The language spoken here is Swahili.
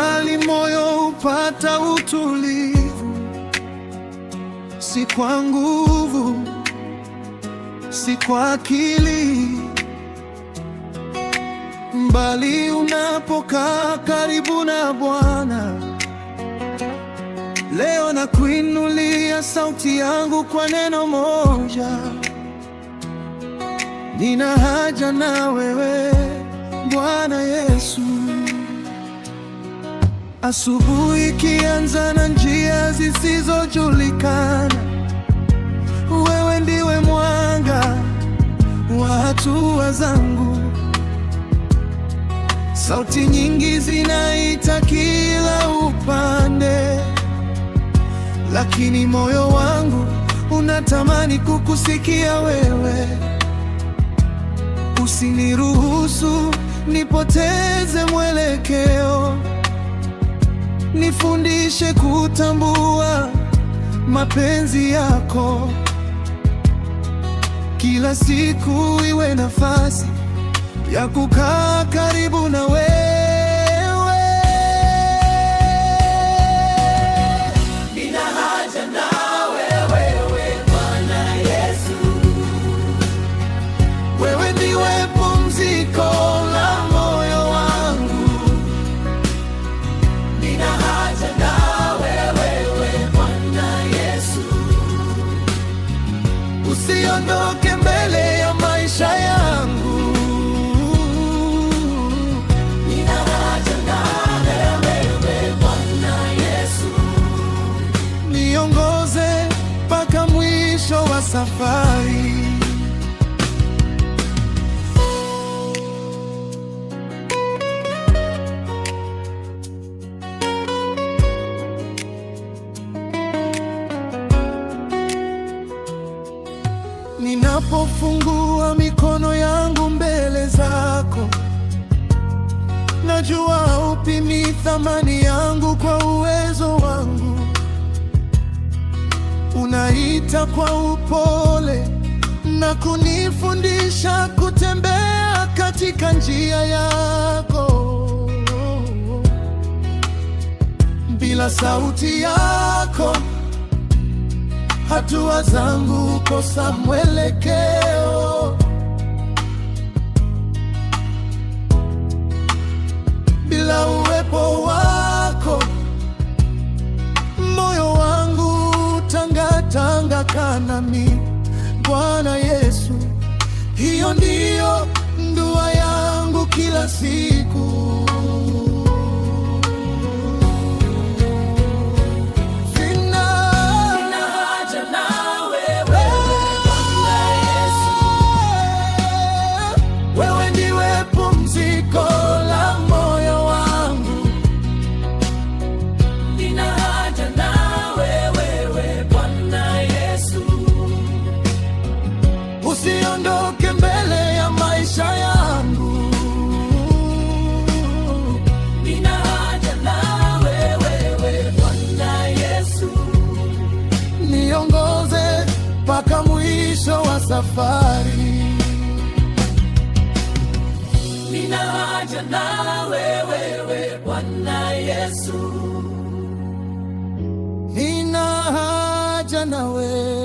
mahali moyo upata utulivu, si kwa nguvu, si kwa akili, bali unapokaa karibu na Bwana. Leo nakuinulia sauti yangu kwa neno moja: nina haja na wewe Bwana Yesu. Asubuhi ikianza na njia zisizojulikana, wewe ndiwe mwanga wa hatua zangu. Sauti nyingi zinaita kila upande, lakini moyo wangu unatamani kukusikia wewe. Usiniruhusu nipoteze mwelekeo, nifundishe kutambua mapenzi yako. Kila siku iwe nafasi ya kukaa karibu na wewe. Nina haja nawe wewe Bwana Yesu, wewe ndiwe pumziko la moyo wangu. Nina haja nawe wewe Bwana Yesu, usiondoke mbele ya maisha yangu. Niongoze mpaka mwisho wa safari. Ninapofungua mikono yangu mbele zako, najua upimi thamani yangu kwa uwezo wangu. Unaita kwa upole na kunifundisha kutembea katika njia yako. Bila sauti yako, hatua zangu kosa mwelekeo. Bila uwepo wako, moyo wangu tangatanga kanami. Bwana Yesu, hiyo ndiyo dua yangu kila siku. Usiondoke mbele ya maisha yangu. Nina haja nawe wewe Bwana Yesu, niongoze mpaka mwisho wa safari. Nina haja nawe wewe Bwana Yesu, nina haja nawe.